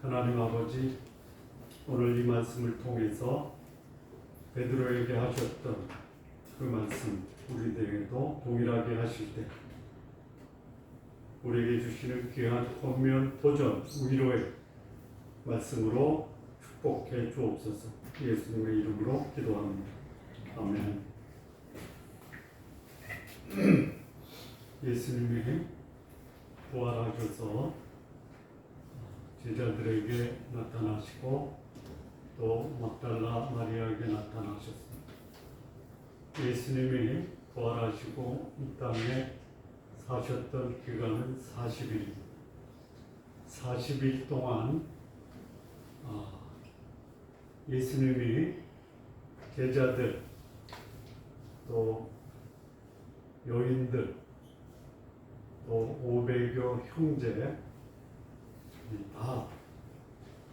하나님 아버지, 오늘 이 말씀을 통해서 베드로에게 하셨던 그 말씀 우리들에게도 동일하게 하실 때 우리에게 주시는 귀한 권면, 도전, 위로의 말씀으로 축복해 주옵소서. 예수님의 이름으로 기도합니다. 아멘. 예수님이 부활하셔서 제자들에게 나타나시고 또 막달라 마리아에게 나타나셨습니다. 예수님이 부활하시고 이 땅에 사셨던 기간은 40일입니다. 40일 동안 예수님이 제자들 또 여인들 또 500여 형제 다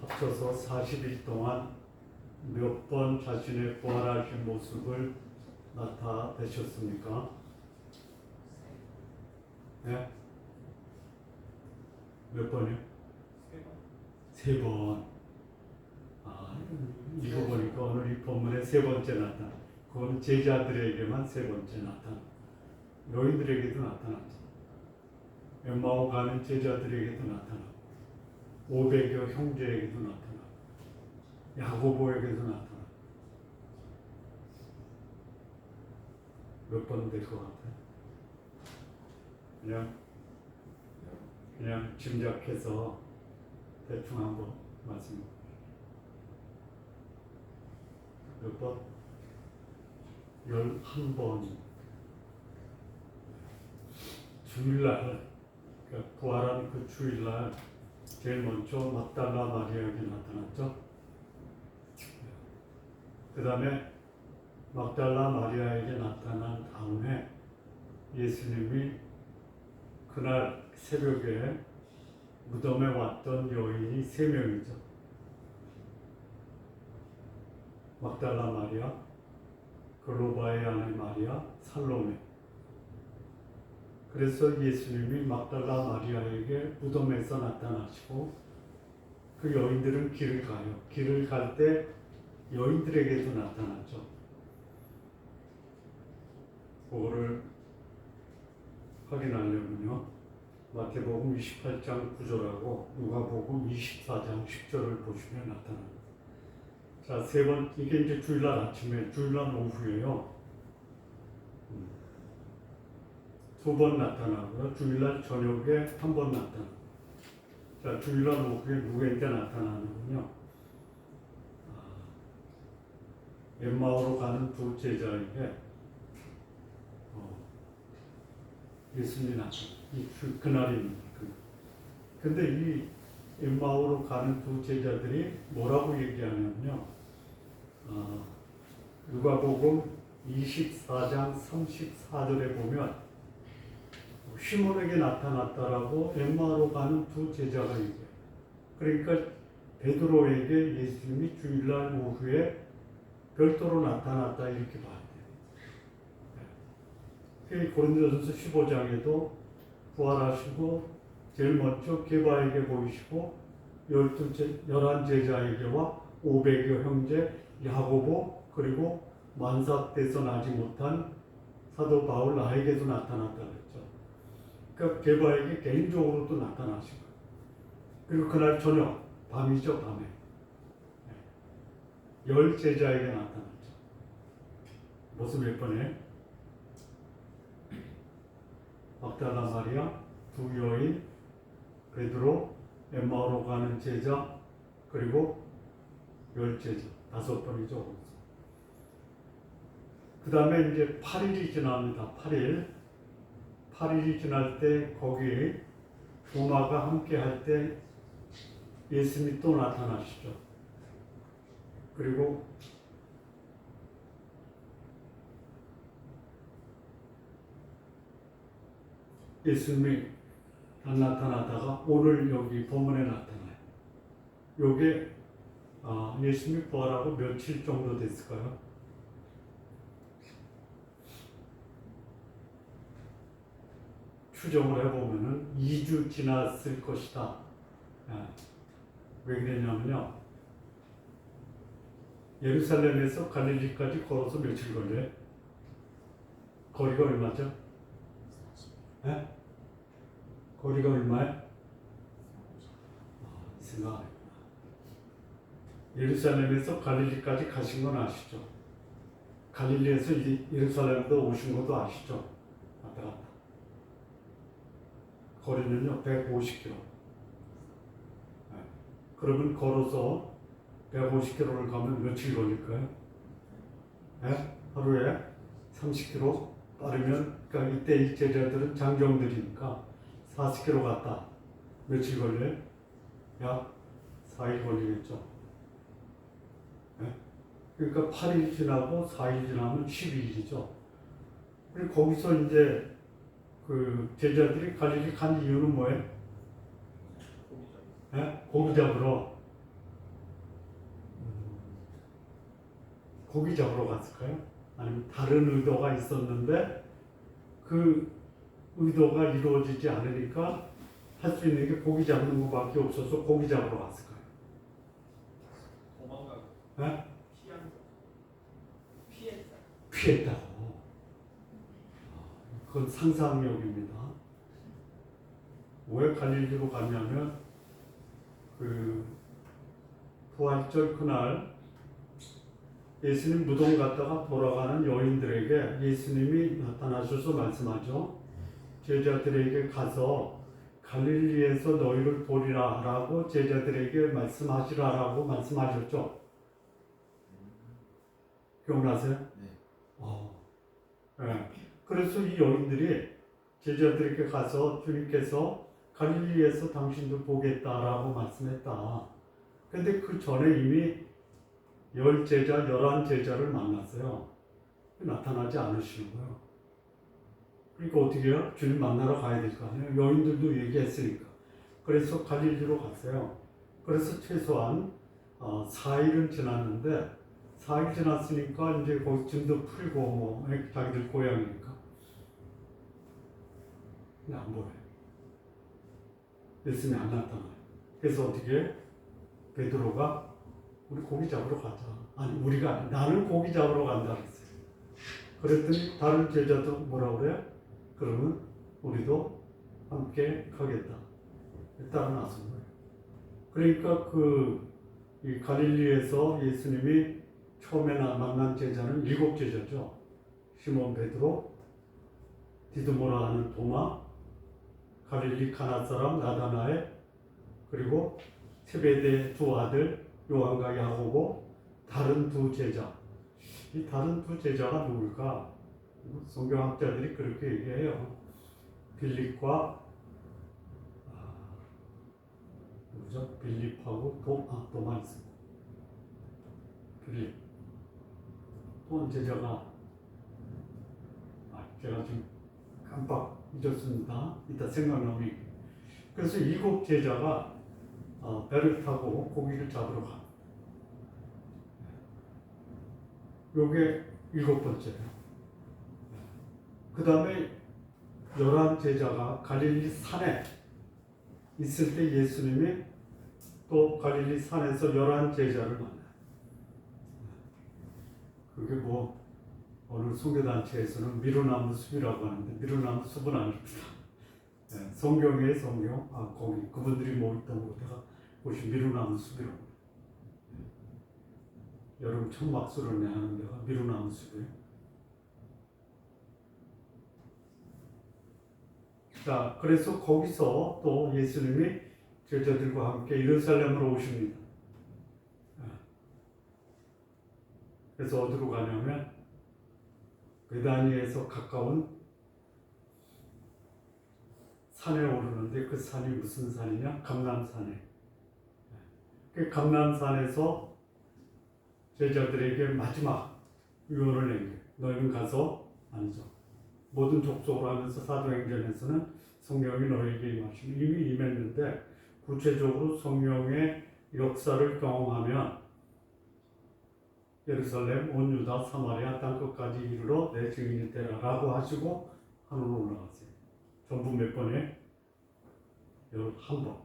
합쳐서 40일 동안 몇 번 자신의 부활하신 모습을 나타내셨습니까? 네? 몇 번이요? 세 번. 이거 보니까 오늘 이 본문에 세 번째 나타나. 그건 제자들에게만 세 번째 나타나. 여인들에게도 나타났죠. 엠마오 가는 제자들에게도 나타나고 500여 형제에게도 나타나고 야고보에게도 나타나고 몇 번 될 것 같아요? 그냥 짐작해서 대충 한번 말씀. 몇 번? 11번. 주일날, 그러니까 부활한 그 주일날 제일 먼저 막달라 마리아에게 나타났죠. 그 다음에 막달라 마리아에게 나타난 다음에 예수님이 그날 새벽에 무덤에 왔던 여인이 3명이죠. 막달라 마리아, 글로바의 아내 마리아, 살로메. 그래서 예수님이 막달라 마리아에게 무덤에서 나타나시고 그 여인들은 길을 가요. 길을 갈 때 여인들에게도 나타났죠. 그거를 확인하려면요, 마태복음 28장 9절하고 누가복음 24장 10절을 보시면 나타납니다. 자, 세 번, 이게 이제 주일날 아침에, 주일날 오후에요. 2번 나타나고요. 주일날 저녁에 1번 나타나고. 자, 주일날 오후에 누구에게 나타나는군요. 엠마오로 가는 두 제자에게 예수님이 나타나요. 그날입니다. 근데 이 엠마오로 가는 두 제자들이 뭐라고 얘기하냐면요. 누가복음 24장 34절에 보면 시몬에게 나타났다라고 엠마오로 가는 두 제자가 얘기해요. 그러니까 베드로에게 예수님이 주일날 오후에 별도로 나타났다 이렇게 봐야 돼요. 고린도전서 15장에도 부활하시고 제일 먼저 게바에게 보이시고 11 제자에게와 500여 형제 야고보 그리고 만삭돼서 나지 못한 사도 바울 나에게도 나타났다 그랬죠. 그러니까 게바에게 개인적으로도 나타나시고 그리고 그날 저녁 밤이죠. 밤에 10 제자에게 나타났죠. 무슨 몇 번에? 막달라 마리아, 두 여인, 베드로, 엠마오로 가는 제자, 그리고 10 제자, 5번이죠. 그 다음에 이제 8일이 지납니다. 8일이 지날 때 거기 도마가 함께 할 때 예수님이 또 나타나시죠. 그리고 예수님이 안 나타나다가 오늘 여기 본문에 나타나요. 요게 예수님이 부활하고 며칠 정도 됐을까요? 추정을 해보면은 2주 지났을 것이다. 왜 그랬냐면요. 예루살렘에서 갈릴리까지 걸어서 며칠 걸려요? 거리가 얼마죠? 예? 거리가 얼마야? 생각 안 했구나. 예루살렘에서 갈릴리까지 가신 건 아시죠? 갈릴리에서 예루살렘도 오신 것도 아시죠? 왔다 갔다. 거리는요 150km. 그러면 걸어서 150km를 가면 며칠 걸릴까요? 하루에 30km 빠르면, 그러니까 이때 이 제자들은 장정들이니까 40km 갔다. 며칠 걸려요? 약 4일 걸리겠죠. 그러니까 8일 지나고 4일 지나면 12일이죠. 그리고 거기서 이제 그 제자들이 갈릴리 간 이유는 뭐예요? 고기 잡으러. 고기 잡으러 갔을까요? 아니면 다른 의도가 있었는데 그 의도가 이루어지지 않으니까 할 수 있는 게 고기 잡는 것밖에 없어서 고기 잡으러 갔을까요? 도망가고. 피했다고. 그건 상상력입니다. 왜 갈릴리로 갔냐면 그 부활절 그날 예수님 무덤 갔다가 돌아가는 여인들에게 예수님이 나타나셔서 말씀하죠. 제자들에게 가서 갈릴리에서 너희를 보리라 라고 제자들에게 말씀하시라 라고 말씀하셨죠. 기억나세요? 네. 그래서 이 여인들이 제자들에게 가서 주님께서 갈릴리에서 당신들 보겠다라고 말씀했다. 근데 그 전에 이미 10제자, 11제자를 만났어요. 나타나지 않으시는 거예요. 그러니까 어떻게 해요? 주님 만나러 가야 될 거 아니에요. 여인들도 얘기했으니까. 그래서 갈릴리로 갔어요. 그래서 최소한 4일은 지났는데 4일 지났으니까 이제 거기 짐도 풀고 뭐 자기들 고향이니까. 근데 안 보여요. 예수님이 안 나타나요. 그래서 어떻게 해? 베드로가 우리 고기 잡으러 가자. 아니 우리가 아니, 나는 고기 잡으러 간다 그랬어요. 그랬더니 다른 제자도 뭐라 그래요? 그러면 우리도 함께 가겠다. 따라 나선 거예요. 그러니까 이 갈릴리에서 예수님이 처음에 만난 제자는 7제자죠. 시몬 베드로, 디드모라 하는 도마, 갈릴리 가나 사람 나다나엘, 그리고 세베대의 두 아들 요한과 야고보, 다른 두 제자. 이 다른 두 제자가 누굴까? 성경학자들이 그렇게 얘기해요. 빌립과 누구죠? 빌립하고 도마 있습니다. 빌립. 또 한 제자가 제가 지금 깜빡 잊었습니다. 이따 생각나면. 그래서 7제자가 배를 타고 고기를 잡으러 가. 요게 7번째예요. 그 다음에 11제자가 갈릴리 산에 있을 때 예수님이 또 갈릴리 산에서 11제자를 만나요. 그게 뭐 어느 선교단체에서는 미루나무 숲이라고 하는데 미루나무 숲은 아닙니다. 성경의 성경, 거기 그분들이 모였던 곳에가 곳이 미루나무 숲이라고. 여름 천막수를 내하는 데가 미루나무 숲이에요. 자, 그래서 거기서 또 예수님이 제자들과 함께 예루살렘으로 오십니다. 그래서 어디로 가냐면 베다니에서 가까운 산에 오르는데 그 산이 무슨 산이냐? 감람산에. 그 감람산에서 제자들에게 마지막 유언을 낸 거예요. 너희는 가서 아니죠. 모든 족속으로 하면서 사도행전에서는 성령이 너희에게 임하시고 이미 임했는데 구체적으로 성령의 역사를 경험하면 예루살렘, 온 유다, 사마리아 땅끝까지 이르러 내 증인이 되라라고 하시고 하늘로 올라갔어요. 전부 몇 번에? 11번.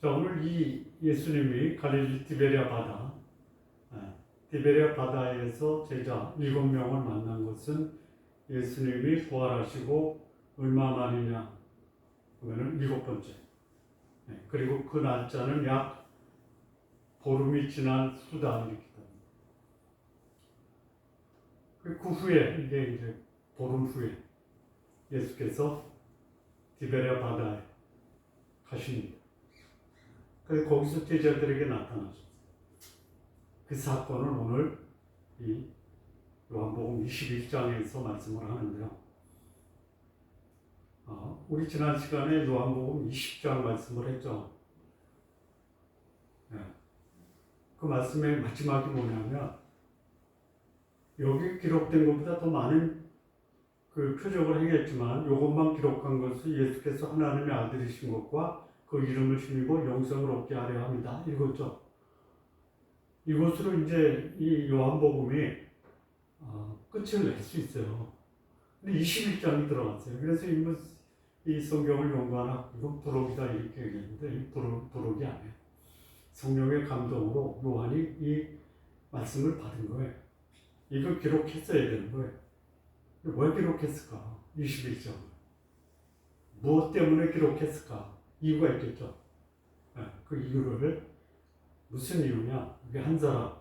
자, 오늘 이 예수님이 갈릴리 디베랴 바다, 디베랴 바다에서 제자 7명을 만난 것은 예수님이 부활하시고 얼마 만이냐 그러면 7번째. 그리고 그 날짜는 약 보름이 지난 수다일이기 때문에. 그 후에 이게 이제 보름 후에 예수께서 디베랴 바다에 가십니다. 그래서 거기서 제자들에게 나타나셨어요. 그 사건은 오늘 이 요한복음 21장에서 말씀을 하는데요. 우리 지난 시간에 요한복음 20장 말씀을 했죠. 그 말씀의 마지막이 뭐냐면 여기 기록된 것보다 더 많은 그 표적을 행했지만 이것만 기록한 것은 예수께서 하나님의 아들이신 것과 그 이름을 힘입어 영생을 얻게 하려 합니다. 이거죠. 이것으로 이제 이 요한복음이 끝을 낼 수 있어요. 근데 21장이 들어갔어요. 그래서 이 성경을 연구하나 이건 부록이다 이렇게 얘기했는데 이 부록이 아니에요. 성령의 감동으로 요한이 이 말씀을 받은 거예요. 이걸 기록했어야 되는 거예요. 왜 기록했을까? 21장. 무엇 때문에 기록했을까? 이유가 있겠죠. 그 이유를 무슨 이유냐? 이게 한 사람,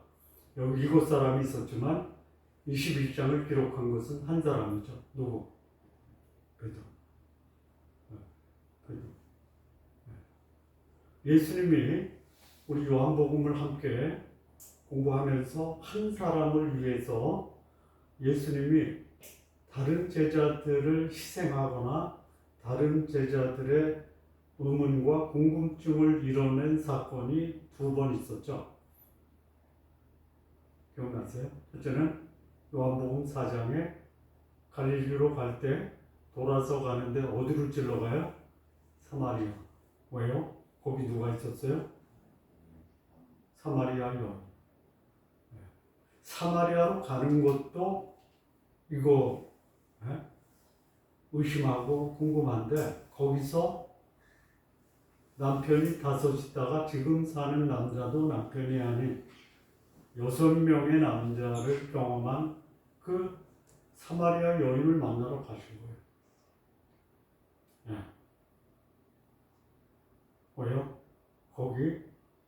여기 7사람이 있었지만 21장을 기록한 것은 한 사람이죠. 누구? 베드로. 예수님이 우리 요한복음을 함께 공부하면서 한 사람을 위해서 예수님이 다른 제자들을 희생하거나 다른 제자들의 의문과 궁금증을 이뤄낸 사건이 2번 있었죠. 기억나세요? 첫째는 요한복음 4장에 갈릴리로 갈 때 돌아서 가는데 어디로 찔러가요? 사마리아. 왜요? 거기 누가 있었어요? 사마리아 여인. 사마리아로 가는 것도 이거 의심하고 궁금한데 거기서 남편이 5 있다가 지금 사는 남자도 남편이 아닌 6명의 남자를 경험한 그 사마리아 여인을 만나러 가신 거예요. 왜요? 거기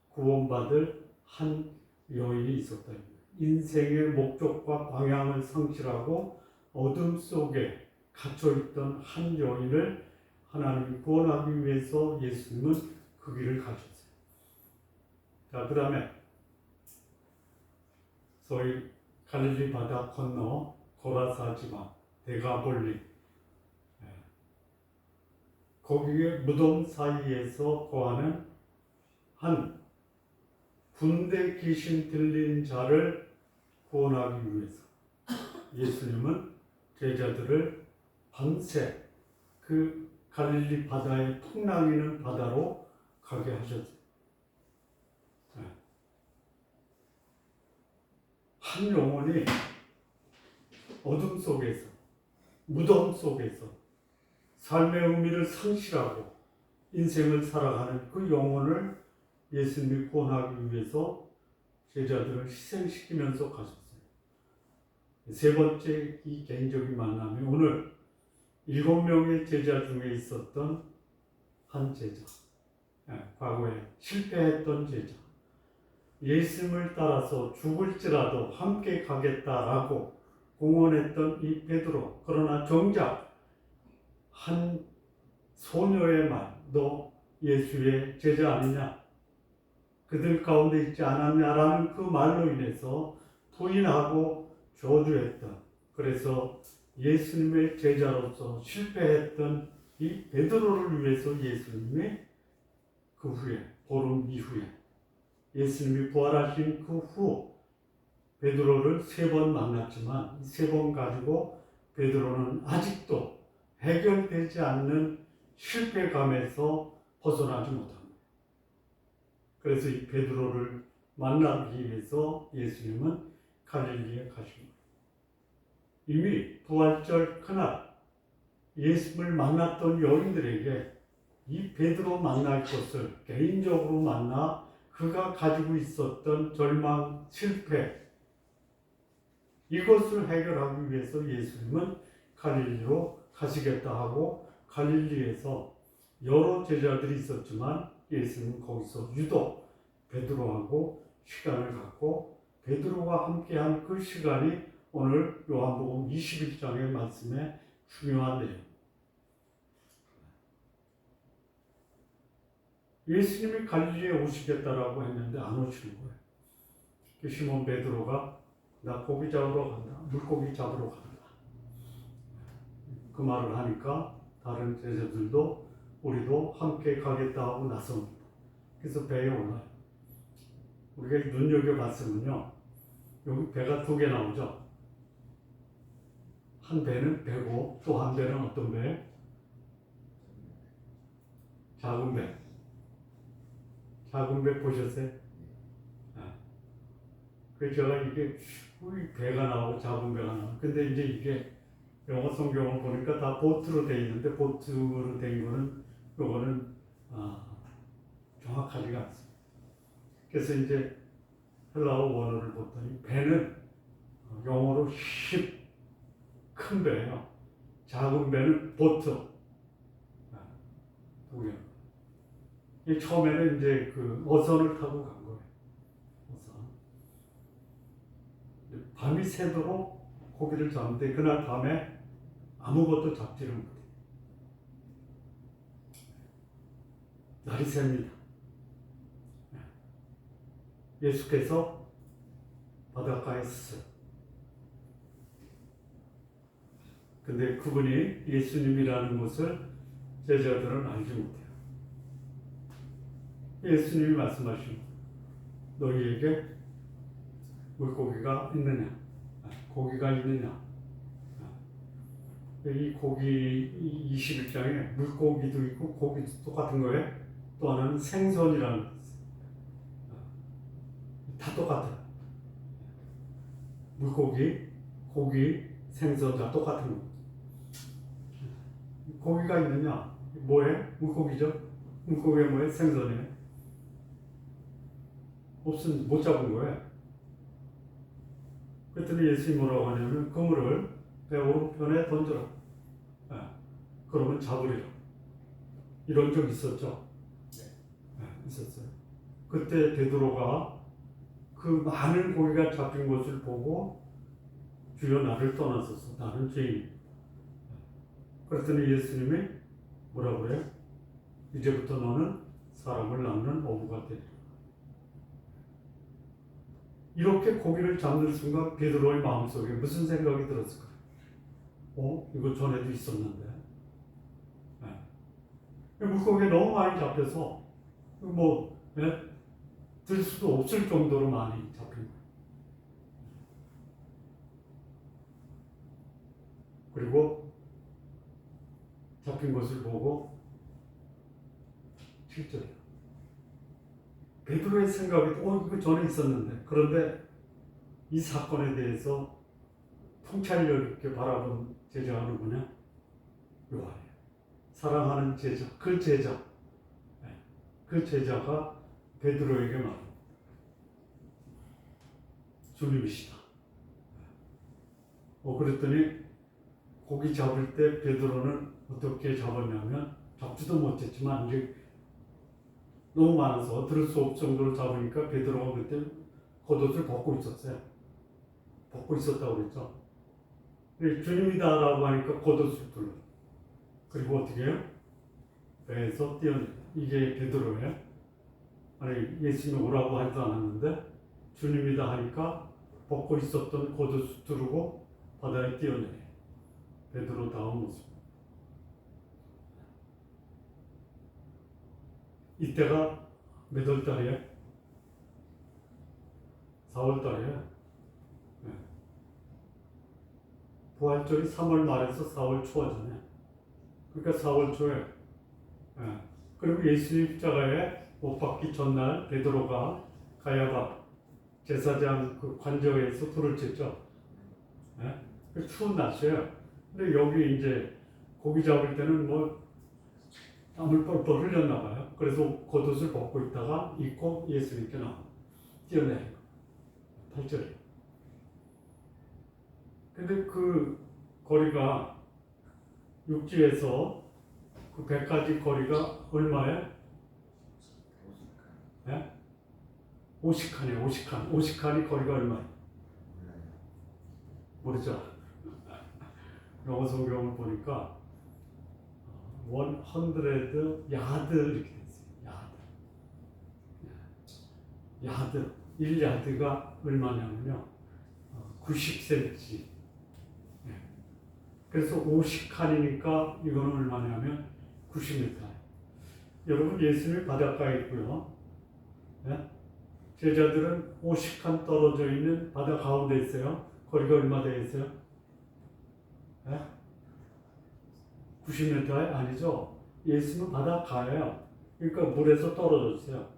구원받을 한 여인이 있었다. 인생의 목적과 방향을 상실하고 어둠 속에 갇혀있던 한 여인을 하나님이 구원하기 위해서 예수님은 그 길을 가셨어요. 자, 그 다음에 소위 갈릴리 바다 건너 고라사 지방 데가볼리, 거기에 무덤 사이에서 거하는 한 군대 귀신 들린 자를 구원하기 위해서 예수님은 제자들을 밤새 그 갈릴리 바다에 풍랑이는 바다로 가게 하셨어요. 한 영혼이 어둠 속에서, 무덤 속에서 삶의 의미를 상실하고 인생을 살아가는 그 영혼을 예수님이 구원하기 위해서 제자들을 희생시키면서 가셨어요. 3번째 이 개인적인 만남이 오늘 7명의 제자 중에 있었던 한 제자, 과거에 실패했던 제자, 예수님을 따라서 죽을지라도 함께 가겠다라고 공언했던 이 베드로. 그러나 정작 한 소녀의 말, 너 예수의 제자 아니냐? 그들 가운데 있지 않았냐라는 그 말로 인해서 부인하고 저주했던, 그래서 예수님의 제자로서 실패했던 이 베드로를 위해서 예수님이 그 후에, 보름 이후에 예수님이 부활하신 그 후 베드로를 3번 만났지만 이 3번 가지고 베드로는 아직도 해결되지 않는 실패감에서 벗어나지 못합니다. 그래서 이 베드로를 만나기 위해서 예수님은 갈릴리에 가십니다. 이미 부활절 그날 예수님을 만났던 여인들에게 이 베드로 만날 것을 개인적으로 만나 그가 가지고 있었던 절망, 실패 이것을 해결하기 위해서 예수님은 갈릴리로 가시겠다 하고 갈릴리에서 여러 제자들이 있었지만 예수님은 거기서 유독 베드로하고 시간을 갖고 베드로와 함께한 그 시간이 오늘 요한복음 21장의 말씀에 중요한 내용. 예수님이 갈릴리에 오시겠다라고 했는데 안 오시는 거예요. 시몬 베드로가 나 고기 잡으러 간다. 물고기 잡으러 간다. 그 말을 하니까 다른 제자들도 우리도 함께 가겠다 하고 나섭니다. 그래서 배에 올라요. 우리가 눈여겨봤으면요. 여기 배가 두 개 나오죠. 한 배는 배고 또 한 배는 어떤 배? 작은 배. 작은 배 보셨어요? 그래서 제가 이게 배가 나오고 작은 배가 나오고 근데 이제 이게 영어 성경을 보니까 다 보트로 돼 있는데 보트로 된 거는 요거는 정확하지가 않습니다. 그래서 이제 헬라어 원어를 봤더니 배는 영어로 ship 큰 배예요. 작은 배는 보트. 처음에는 이제 그 어선을 타고 간 거예요. 어선. 밤이 새도록 고기를 잡는데 그날 밤에 아무것도 잡지를 못해요. 날이 셉니다. 예수께서 바닷가에 섰어요. 근데 그분이 예수님이라는 것을 제자들은 알지 못해요. 예수님이 말씀하십니다. 너희에게 물고기가 있느냐? 고기가 있느냐? 이 고기 21장에 물고기도 있고 고기도 똑같은 거예요. 또 하나는 생선이라는 거 있어요. 다 똑같아요. 물고기, 고기, 생선 다 똑같은 거. 고기가 있느냐? 뭐예요? 물고기죠? 물고기가 뭐예요? 생선이에요. 없으면 못 잡은 거예요. 그랬더니 예수님이 뭐라고 하냐면 그물을 배 오른편에 던져라. 그러면 잡으리라. 이런 적 있었죠? 있었어요. 그때 베드로가 그 많은 고기가 잡힌 것을 보고 주여 나를 떠나소서 나는 죄인입니다. 그랬더니 예수님이 뭐라고 그래요? 이제부터 너는 사람을 낳는 어부가 되리라. 이렇게 고기를 잡는 순간 베드로의 마음속에 무슨 생각이 들었을까요? 이거 전에도 있었는데 물고기 너무 많이 잡혀서 들 수도 없을 정도로 많이 잡힌 거예요. 그리고 잡힌 것을 보고 7절이에요. 베드로의 생각이 이거 전에 있었는데 그런데 이 사건에 대해서 통찰력 있게 바라본 제자가 누구냐? 요한이에요. 사랑하는 제자, 그 제자. 그 제자가 베드로에게 말합니다. 주님이시다. 그랬더니 고기 잡을 때 베드로는 어떻게 잡았냐면 잡지도 못했지만 이제 너무 많아서 들을 수 없을 정도로 잡으니까 베드로가 그때 겉옷을 벗고 있었어요. 벗고 있었다고 그랬죠. 주님이다라고 하니까 겉옷을 둘러. 그리고 어떻게 해요? 배에서 뛰어내려. 이게 베드로예요. 아니 예수님이 오라고 하지도 않았는데 주님이다 하니까 벗고 있었던 겉옷을 두르고 바다에 뛰어내려. 베드로다운 모습. 이때가 몇 월 달이에요? 4월 달이에요. 부활절이 3월 말에서 4월 초잖아요. 그러니까 4월 초에. 그리고 예수님 십자가에 못 박기 전날 베드로가 가야바 제사장 그 관저에서 불을 쬐죠. 추운 날씨예요. 근데 여기 이제 고기 잡을 때는 땀을 뻘뻘 흘렸나 봐요. 그래서 겉옷을 벗고 있다가 입고 예수님께 나와 뛰어내린 거. 8절이에요. 근데 그 거리가 육지에서 그 배까지 거리가 얼마예요? 네? 50칸이에요. 50칸. 50칸이 거리가 얼마예요? 모르죠. 영어 성경을 보니까 100 야드 이렇게 됐어요. 야드. 1야드가 얼마냐면요. 90cm. 그래서 50칸이니까 이거는 얼마냐면 90m. 여러분 예수님이 바닷가에 있고요. 제자들은 50칸 떨어져 있는 바다 가운데 있어요. 거리가 얼마 되어 있어요? 90m 아니죠. 예수는 바닷가예요. 그러니까 물에서 떨어졌어요.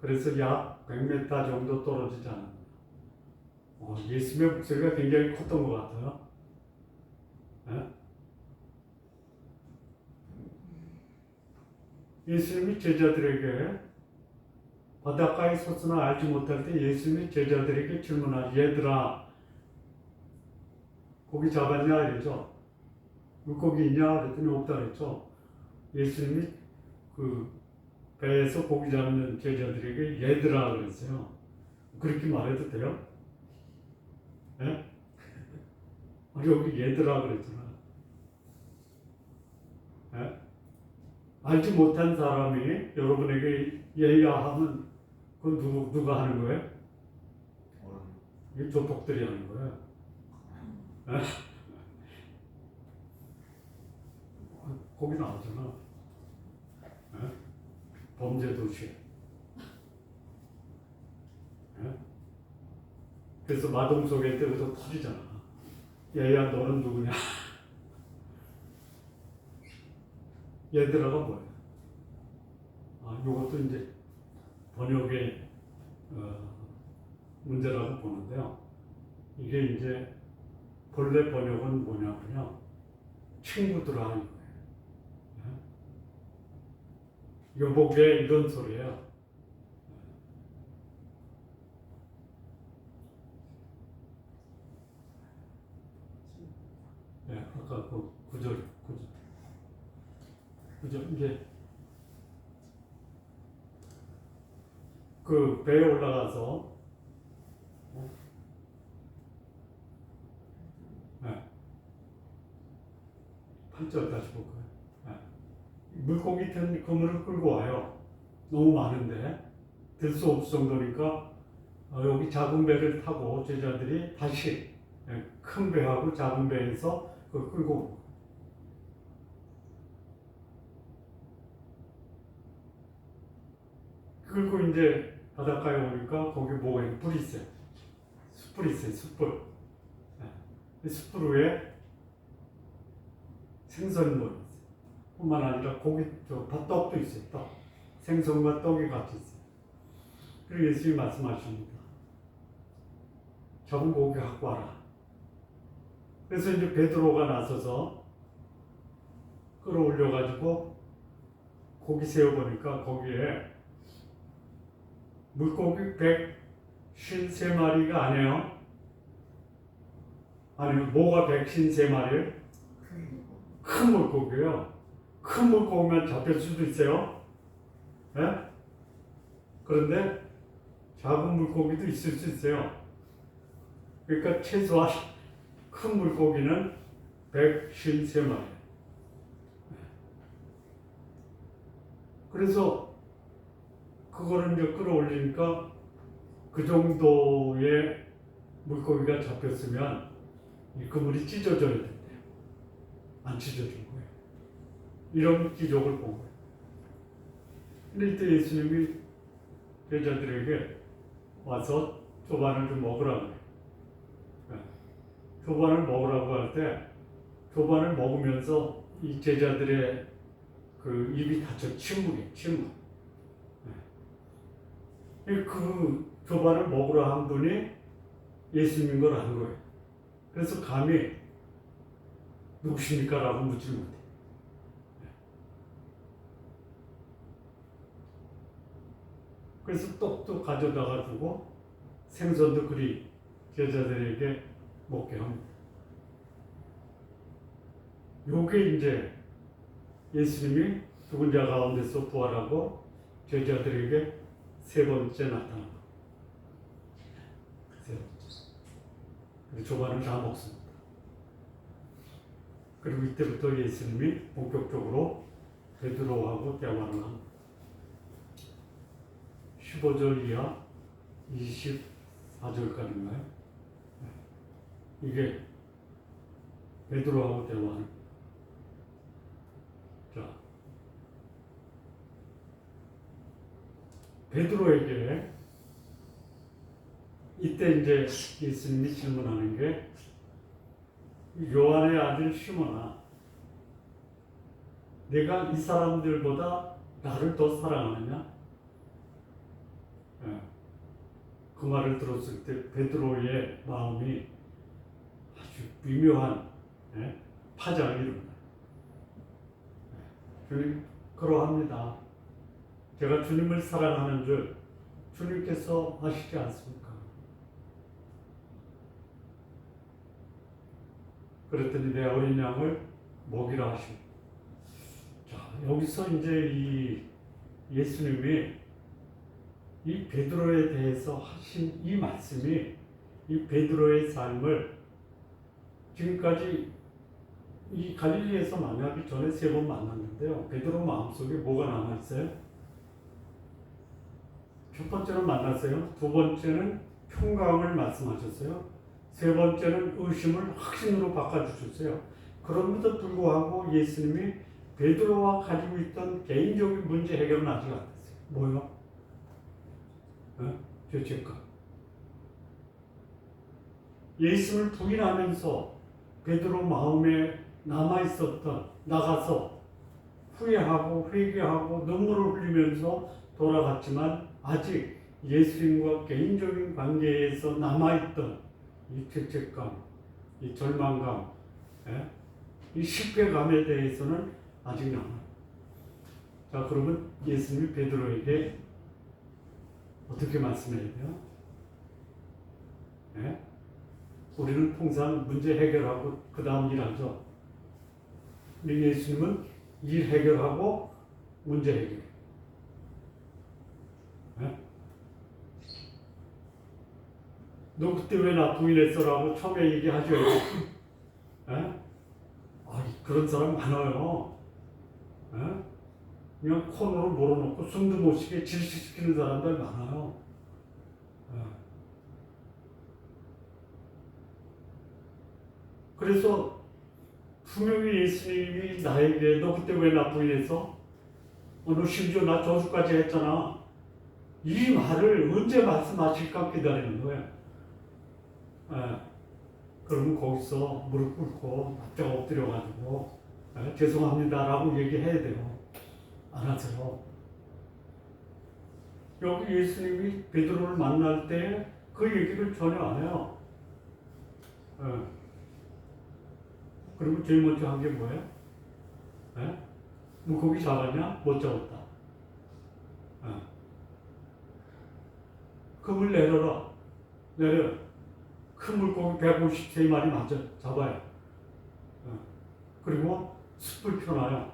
그래서 약 100m 정도 떨어지지 않았나. 예수님의 목소리가 굉장히 컸던 것 같아요. 예수님이 제자들에게 바닷가에 섰으나 알지 못할 때 예수님이 제자들에게 질문하지. 얘들아, 고기 잡았냐? 이러죠. 물고기 있냐? 그랬더니 없다 그랬죠. 예수님이 그 배에서 고기 잡는 제자들에게 얘들아 그랬어요. 그렇게 말해도 돼요? 여기 얘들아 그랬잖아. 알지 못한 사람이 여러분에게 얘야 하면 그건 누가 하는 거예요? 이게 조폭들이 하는 거예요. 거기 나오잖아. 범죄 도시. 그래서 마동석일 때부터 터지잖아. 얘야 너는 누구냐? 얘들아가 뭐야? 이것도 이제 번역의 문제라고 보는데요. 이게 이제 본래 번역은 뭐냐면요. 친구들아 하는 거예요. 여보게 이런 소리예요. 아까 그 구절 이제 그 배에 올라가서 8절 다시 볼까요? 물고기 튼 그물을 끌고 와요. 너무 많은데 들 수 없을 정도니까 여기 작은 배를 타고 제자들이 다시 큰 배하고 작은 배에서 그걸 끌고 온 거예요. 끌고 이제 바닷가에 오니까 거기 뭐가 있는 뿔이 있어요. 숯불이 있어요. 숯불. 숯불 위에 생선이 놓여 있어요. 뿐만 아니라 고기, 떡도 있어요. 떡. 생선과 떡이 같이 있어요. 그리고 예수님이 말씀하십니다. 잡은 고기 갖고 와라. 그래서 이제 베드로가 나서서 끌어올려가지고 고기 세워보니까 거기에 물고기 153마리가 아니에요. 아니면 뭐가 153마리예요? 큰 물고기예요. 큰 물고기만 잡힐 수도 있어요. 그런데 작은 물고기도 있을 수 있어요. 그러니까 최소한 큰 물고기는 153마리. 그래서 그거를 이제 끌어올리니까 그 정도의 물고기가 잡혔으면 이 그물이 찢어져야 된대요. 안 찢어진 거예요. 이런 기적을 본 거예요. 근데 이때 예수님이 제자들에게 와서 조반을 좀 먹으라고 해요. 조반을 먹으라고 할 때 조반을 먹으면서 이 제자들의 그 입이 닫혀 침묵이에요. 침묵. 그 조반을 먹으라 한 분이 예수님인 걸 안 거예요. 그래서 감히 누구십니까? 라고 묻지 못해요. 그래서 떡도 가져다가 두고 생선도 그리 제자들에게 먹게 합니다. 요게 이제 예수님이 죽은 자 가운데서 부활하고 제자들에게 세 번째 나타납니다. 세 번째. 그리고 조반을 다 먹습니다. 그리고 이때부터 예수님이 본격적으로 베드로하고 대화를 합니다. 15절 이하 24절까지인가요? 이게 베드로하고 대화하는. 자, 베드로에게 이때 이제 예수님이 질문하는 게 요한의 아들 시몬아, 내가 이 사람들보다 나를 더 사랑하느냐? 그 말을 들었을 때 베드로의 마음이 아주 미묘한 파장이 일어나요. 주님 그러합니다. 제가 주님을 사랑하는 줄 주님께서 아시지 않습니까? 그랬더니 내 어린 양을 먹이라 하시고. 자, 여기서 이제 이 예수님이 이 베드로에 대해서 하신 이 말씀이 이 베드로의 삶을 지금까지 이 갈릴리에서 만나기 전에 세 번 만났는데요. 베드로 마음속에 뭐가 남아있어요? 첫 번째는 만났어요. 두 번째는 평강을 말씀하셨어요. 세 번째는 의심을 확신으로 바꿔주셨어요. 그럼에도 불구하고 예수님이 베드로와 가지고 있던 개인적인 문제 해결은 아직 안 됐어요. 뭐요? 죄책감. 예수를 부인하면서 베드로 마음에 남아있었던, 나가서 후회하고 회개하고 눈물을 흘리면서 돌아갔지만 아직 예수님과 개인적인 관계에서 남아있던 이 죄책감, 이 절망감, 이 실패감에 대해서는 아직 남아요. 자, 그러면 예수님이 베드로에게 어떻게 말씀해야 돼요? 우리는 통상 문제 해결하고 그 다음 일하죠. 우리 예수님은 일 해결하고 문제 해결. 너 그때 왜 나 부인했어라고 처음에 얘기하셔야지. 그런 사람 많아요. 그냥 코너로 몰아놓고 숨도 못 쉬게 질식시키는 사람들 많아요. 그래서 분명히 예수님이 나에게 너 그때 왜 나 부인했어? 너 심지어 나 저주까지 했잖아. 이 말을 언제 말씀하실까 기다리는 거예요. 그러면 거기서 무릎 꿇고 납작 엎드려가지고 죄송합니다라고 얘기해야 돼요. 안 하세요. 여기 예수님이 베드로를 만날 때 그 얘기를 전혀 안 해요. 그리고 제일 먼저 한 게 뭐예요? 물고기 잡았냐? 못 잡았다. 금을 내려라. 내려. 큰 물고기 153마리 맞아 잡아요. 그리고 숯불 펴놔요.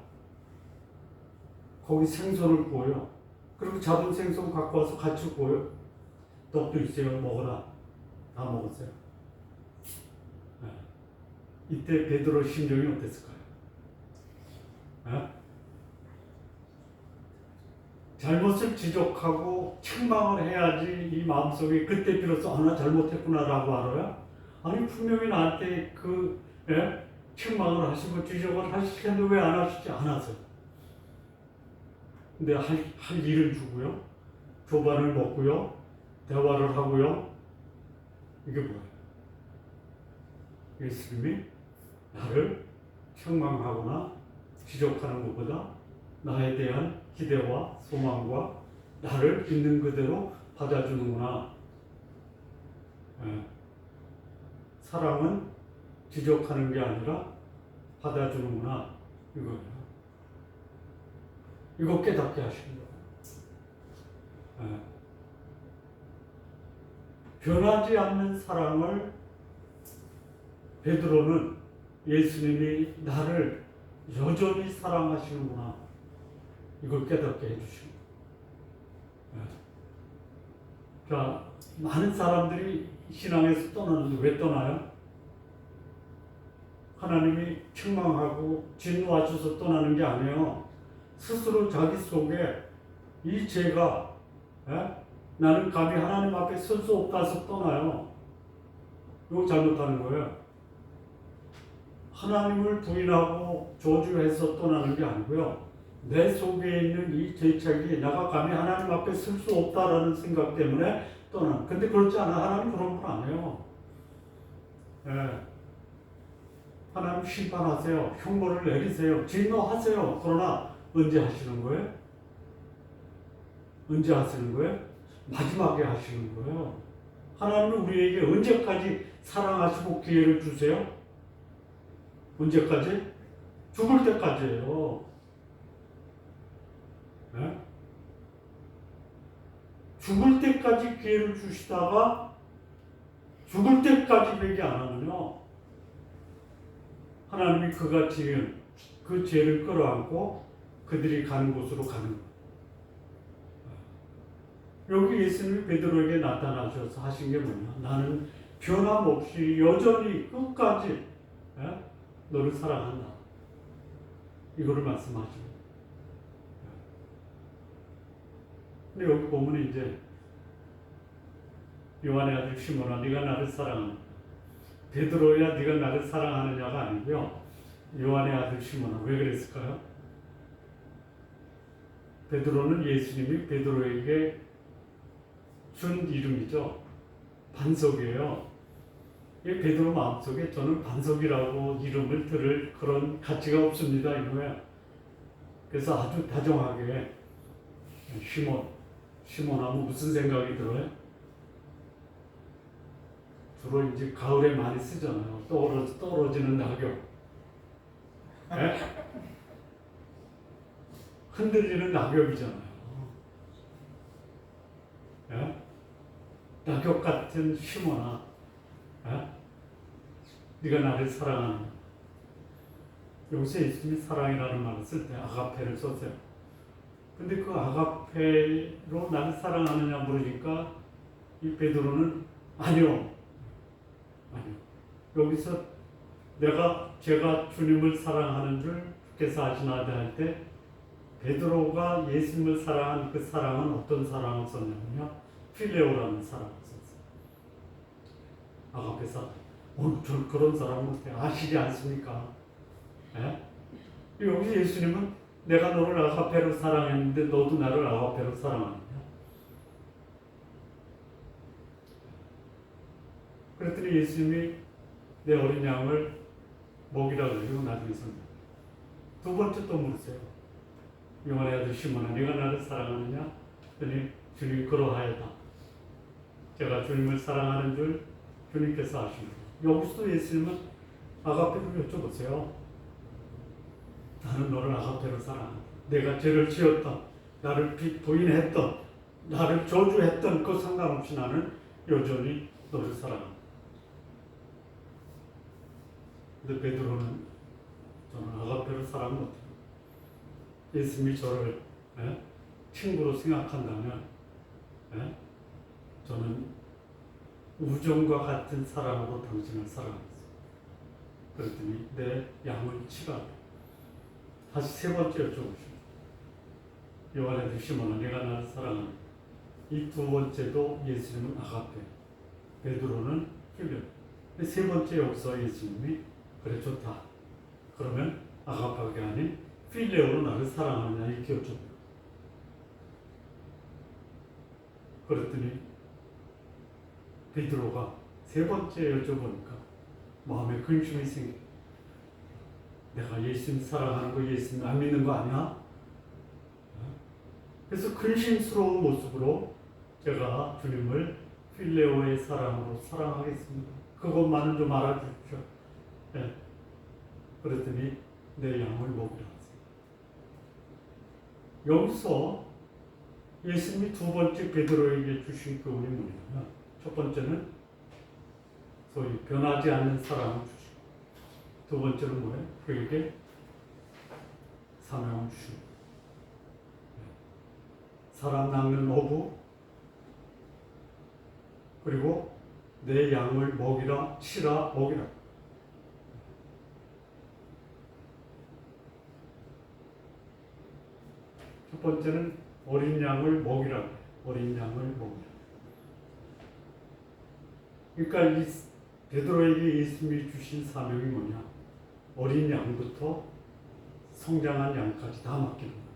거기 생선을 구워요. 그리고 잡은 생선 갖고 와서 같이 구워요. 떡도 있어요. 먹어라. 다 먹었어요. 이때 베드로 심정이 어땠을까요? 잘못을 지적하고 책망을 해야지 이 마음속에 그때 비로소 나 잘못했구나라고 알아요. 아니 분명히 나한테 책망을 하시고 지적을 하실 텐데 왜 안 하시지? 안 하세요. 근데 할 일을 주고요. 조반을 먹고요. 대화를 하고요. 이게 뭐예요? 예수님이 나를 책망하거나 지적하는 것보다 나에 대한 기대와 소망과 나를 있는 그대로 받아주는구나. 사랑은 지적하는 게 아니라 받아주는구나. 이거예요. 이거 깨닫게 하시는 거예요. 변하지 않는 사랑을 베드로는 예수님이 나를 여전히 사랑하시는구나, 이걸 깨닫게 해주시고. 자, 많은 사람들이 신앙에서 떠나는데 왜 떠나요? 하나님이 책망하고 진노하셔서 떠나는 게 아니에요. 스스로 자기 속에 이 죄가, 나는 감히 하나님 앞에 설 수 없다서 떠나요. 이거 잘못하는 거예요. 하나님을 부인하고 저주해서 떠나는 게 아니고요. 내 속에 있는 이 죄책이 내가 감히 하나님 앞에 설 수 없다라는 생각 때문에 떠나는. 근데 그렇지 않아. 하나님 그런 분 아니에요. 하나님 심판하세요. 형벌을 내리세요. 진노하세요. 그러나 언제 하시는 거예요? 언제 하시는 거예요? 마지막에 하시는 거예요. 하나님은 우리에게 언제까지 사랑하시고 기회를 주세요? 언제까지? 죽을 때까지예요. 네? 죽을 때까지 기회를 주시다가 죽을 때까지 회개 안 하면요, 하나님이 그가 지은 그 죄를 끌어안고 그들이 가는 곳으로 가는 거예요. 여기 예수님이 베드로에게 나타나셔서 하신 게 뭐냐? 나는 변함없이 여전히 끝까지 너를 사랑한다, 이거를 말씀하시고. 근데 여기 보면 이제 요한의 아들 시몬아, 네가 나를 사랑하느냐? 베드로야, 네가 나를 사랑하느냐가 아니고요, 요한의 아들 시몬아. 왜 그랬을까요? 베드로는 예수님이 베드로에게 준 이름이죠. 반석이에요. 이 베드로 마음속에 저는 반석이라고 이름을 들을 그런 가치가 없습니다, 이거야. 그래서 아주 다정하게 시몬하면 무슨 생각이 들어요? 주로 이제 가을에 많이 쓰잖아요. 떨어지는 낙엽. 흔들리는 낙엽이잖아요. 낙엽 같은 시몬아, 네가 나를 사랑하느냐? 여기서 예수님이 사랑이라는 말을 쓸 때 아가페를 썼어요. 근데 그 아가페로 나를 사랑하느냐 물으니까 이 베드로는 아니요. 여기서 제가 주님을 사랑하는 줄 주께서 아시나이다 할 때 베드로가 예수님을 사랑한 그 사랑은 어떤 사랑을 썼냐면요, 필레오라는 사랑을 썼어요. 아가페 사랑. 저 그런 사람은 아시지 않습니까? 여기서 예수님은 내가 너를 아가페로 사랑했는데 너도 나를 아가페로 사랑하느냐? 그랬더니 예수님이 내 어린 양을 먹이라 그러고 나중에 선다. 두 번째 또 물으세요. 요한의 아들 시몬아, 네가 나를 사랑하느냐? 그랬더니 주님이 그러하였다. 제가 주님을 사랑하는 줄 주님께서 아십니다. 여기서도 예수님은 아가페를 여쭤보세요. 나는 너를 아가페로 사랑한다. 내가 죄를 지었던, 나를 부인했던, 나를 저주했던 그 상관없이 나는 여전히 너를 사랑한다. 근데 베드로는 저는 아가페로 사랑 못해요. 예수님이 저를 친구로 생각한다면 저는 우정과 같은 사랑으로 당신을 사랑했어요. 그랬더니 내 양을 치라. 다시 세 번째 여쭤보십니다. 요한의 아들 시몬아, 내가 나를 사랑하느냐? 이 두 번째도 예수님은 아가페, 베드로는 필레오. 세 번째 여기서 예수님이 그래 좋다. 그러면 아가페가 아닌 필레오로 나를 사랑하느냐 이렇게 여쭤봅니다. 그랬더니 베드로가 세 번째 여쭤보니까 마음에 근심이 생겨. 내가 예수님 사랑하는 거 예수님 안 믿는 거 아니야? 그래서 근심스러운 모습으로 제가 주님을 필레오의 사랑으로 사랑하겠습니다. 그것만은 좀 알아주십시오. 그랬더니 내 양을 먹이라 하세요. 여기서 예수님이 두 번째 베드로에게 주신 교훈이 뭐냐면, 첫 번째는 소위 변하지 않는 사랑을 주시고, 두 번째는 뭐예요? 그에게 사명을 주시고, 사람 낳는 어부, 그리고 내 양을 먹이라, 치라, 먹이라. 첫 번째는 어린 양을 먹이라. 어린 양을 먹이라. 그러니까 이 베드로에게 예수님이 주신 사명이 뭐냐? 어린 양부터 성장한 양까지 다 맡기는 거예요.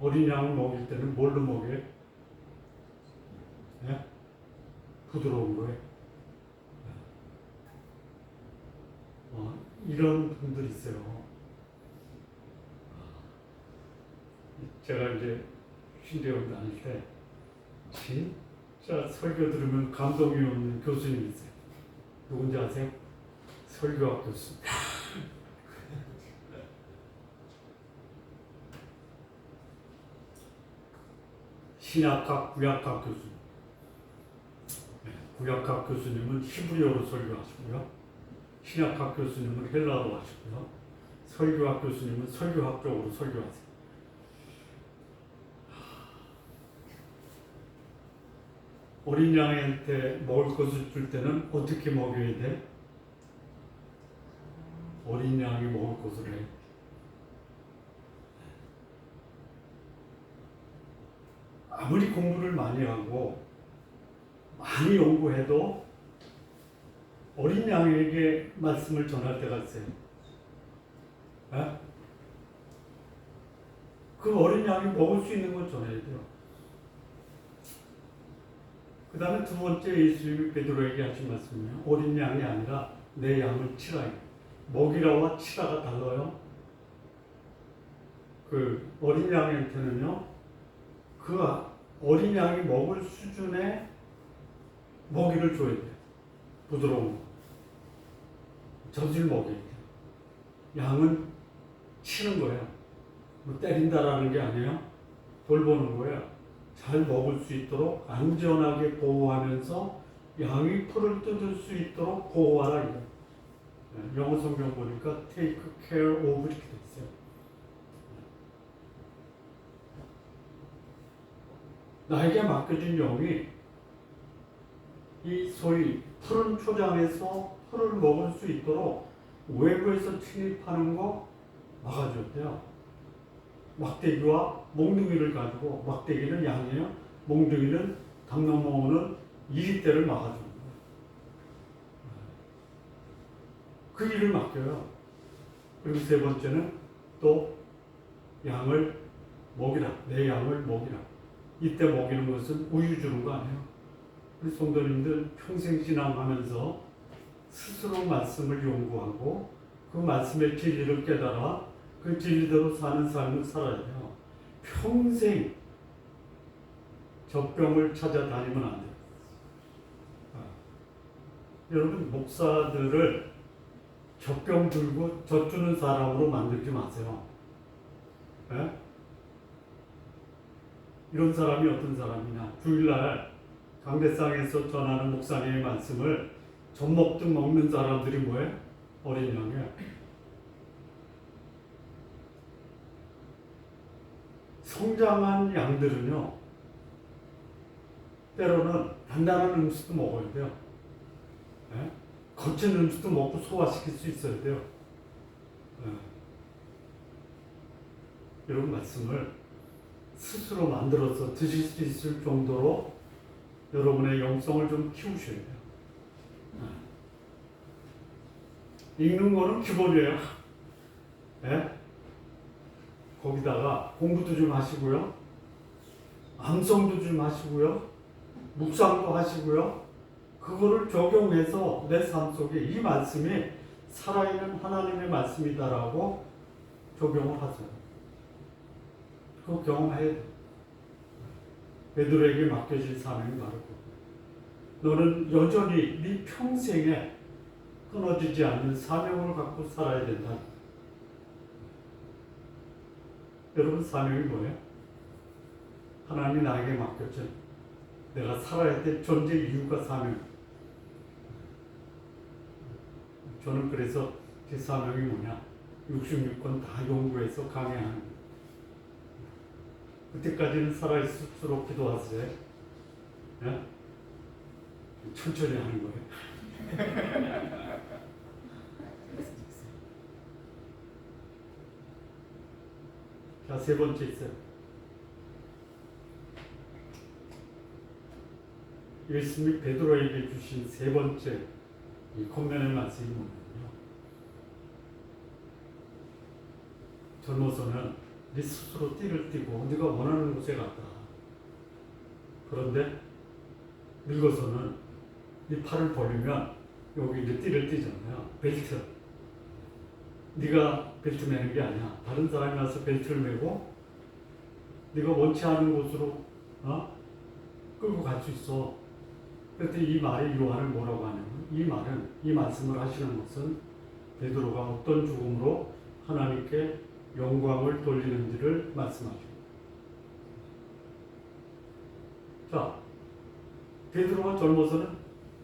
어린 양을 먹일 때는 뭘로 먹여요? 네? 부드러운 거예요. 이런 분들이 있어요. 제가 이제 신대원 다닐 때 진짜 설교 들으면 감동이 오는 교수님이 있어요. 누군지 아세요? 설교학 교수. 신약학, 구약학 교수님. 구약학 교수님은 히브리어로 설교하시고요. 신약학 교수님은 헬라어로 하시고요. 설교학 교수님은 설교학적으로 설교하세요. 어린 양한테 먹을 것을 줄 때는 어떻게 먹여야 돼? 어린 양이 먹을 것을 해. 아무리 공부를 많이 하고 많이 연구해도 어린 양에게 말씀을 전할 때가 있어요. 에? 그 어린 양이 먹을 수 있는 걸 전해야 돼요. 그 다음에 두 번째 예수님이 베드로에게 하신 말씀이요. 어린 양이 아니라 내 양을 치라. 먹이라와 치라가 달라요. 그 어린 양한테는요, 그 어린 양이 먹을 수준의 먹이를 줘야 돼요. 부드러운 거. 젖을 먹여야 돼요. 양은 치는 거예요. 뭐 때린다라는 게 아니에요. 돌보는 거예요. 잘 먹을 수 있도록 안전하게 보호하면서 양이 풀을 뜯을 수 있도록 보호하라. 영어 성경 보니까 take care of 이렇게 돼 있어요. 나에게 맡겨진 영이 이 소위 푸른 초장에서 풀을 먹을 수 있도록 외부에서 침입하는 거 막아줘야 돼요. 막대기와 몽둥이를 가지고, 막대기는 양이에요. 몽둥이는 담 넘어오는 이리떼를 막아주는 거예요. 그 일을 맡겨요. 그리고 세 번째는 또 양을 먹이라. 내 양을 먹이라. 이때 먹이는 것은 우유 주는 거 아니에요. 우리 성도님들 평생 신앙하면서 스스로 말씀을 연구하고 그 말씀의 진리를 깨달아 그 진리대로 사는 삶을 살아야 돼요. 평생 젖병을 찾아다니면 안 돼요. 여러분, 목사들을 젖병 들고 젖주는 사람으로 만들지 마세요. 네? 이런 사람이 어떤 사람이냐? 주일날 강대상에서 전하는 목사님의 말씀을 젖먹듯 먹는 사람들이 뭐예요? 어린 양이에요. 성장한 양들은요, 때로는 단단한 음식도 먹어야 돼요. 네? 거친 음식도 먹고 소화시킬 수 있어야 돼요. 네. 이런 말씀을 스스로 만들어서 드실 수 있을 정도로 여러분의 영성을 좀 키우셔야 돼요. 네. 읽는 거는 기본이에요. 네? 거기다가 공부도 좀 하시고요. 암송도 좀 하시고요. 묵상도 하시고요. 그거를 적용해서 내 삶 속에 이 말씀이 살아있는 하나님의 말씀이다라고 적용을 하세요. 그거 경험해야 돼. 베드로에게 맡겨진 사명이 바로 그거. 너는 여전히 네 평생에 끊어지지 않는 사명을 갖고 살아야 된다. 여러분, 사명이 뭐예요? 하나님이 나에게 맡겼죠. 내가 살아야 될 존재 이유가 사명. 저는 그래서 제 사명이 뭐냐? 66권 다 연구해서 강해하는 거예요. 그때까지는 살아있을수록 기도하세요. 예? 천천히 하는 거예요. 자, 세 번째 있어요. 예수님이 베드로에게 주신 세 번째 이 권면의 말씀이 뭐냐면요. 젊어서는 네 스스로 띠를 띠고 네가 원하는 곳에 갔다. 그런데 늙어서는 네 팔을 벌리면 여기 이제 띠를 띠잖아요. 벨트. 네가 벨트 매는 게 아니야. 다른 사람이 와서 벨트를 매고 네가 원치 않은 곳으로 끌고 갈 수 있어. 그때 이 말의 요한은 뭐라고 하냐면 이 말씀을 하시는 것은 베드로가 어떤 죽음으로 하나님께 영광을 돌리는지를 말씀하십니다. 자, 베드로가 젊어서는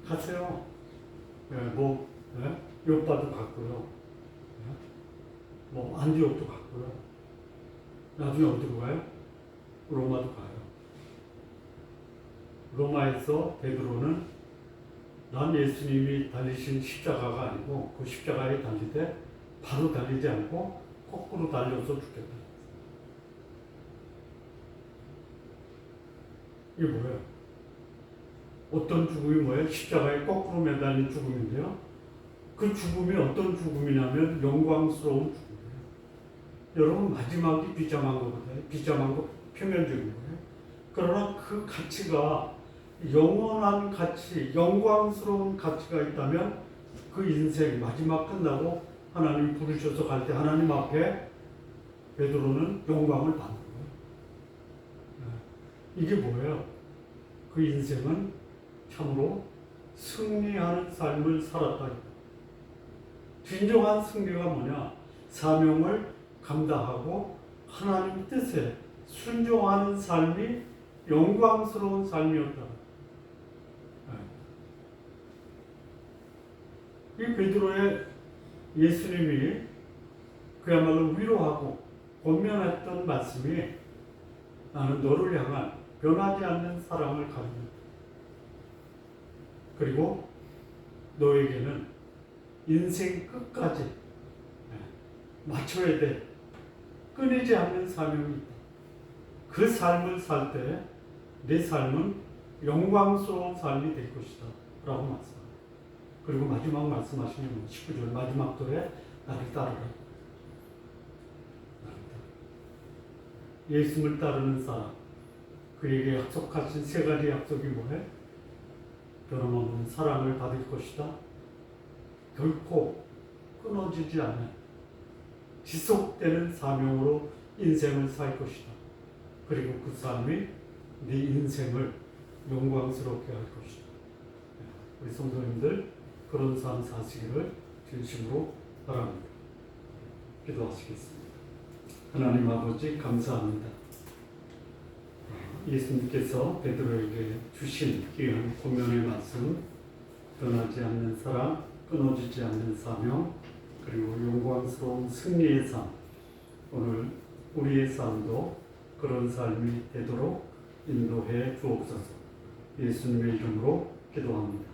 갔어요. 요빠도 갔고요. 안디옥도 갔고요. 나중에 어디로 가요? 로마도 가요. 로마에서 베드로는 난 예수님이 달리신 십자가가 아니고 그 십자가에 달리되 바로 달리지 않고 거꾸로 달려서 죽겠다. 이게 뭐예요? 어떤 죽음이 뭐예요? 십자가에 거꾸로 매달린 죽음인데요. 그 죽음이 어떤 죽음이냐면 영광스러운 죽음이에요. 여러분 마지막이 비참한 거거든요. 비참한 거 표면적인 거예요. 그러나 그 가치가 영원한 가치, 영광스러운 가치가 있다면 그 인생 마지막 끝나고 하나님 부르셔서 갈 때 하나님 앞에 베드로는 영광을 받는 거예요. 이게 뭐예요? 그 인생은 참으로 승리하는 삶을 살았다. 진정한 승리가 뭐냐? 사명을 감당하고 하나님 뜻에 순종하는 삶이 영광스러운 삶이었다. 이 베드로의 예수님이 그야말로 위로하고 권면했던 말씀이 나는 너를 향한 변하지 않는 사랑을 가진다. 그리고 너에게는 인생 끝까지 맞춰야 돼. 끊이지 않는 사명이 있다. 그 삶을 살 때 내 삶은 영광스러운 삶이 될 것이다. 라고 말씀합니다. 그리고 마지막 말씀하시는 19절 마지막 절에 나를 따르라. 예수님을 따르는 사람, 그에게 약속하신 세 가지 약속이 뭐예요? 변함없는 사랑을 받을 것이다. 결코 끊어지지 않는 지속되는 사명으로 인생을 살 것이다. 그리고 그 삶이 네 인생을 영광스럽게 할 것이다. 우리 성도님들 그런 삶 사시기를 진심으로 바랍니다. 기도하시겠습니다. 하나님 아버지 감사합니다. 예수님께서 베드로에게 주신 귀한 권면의 말씀, 변하지 않는 사랑, 끊어지지 않는 사명, 그리고 영광스러운 승리의 삶, 오늘 우리의 삶도 그런 삶이 되도록 인도해 주옵소서. 예수님의 이름으로 기도합니다.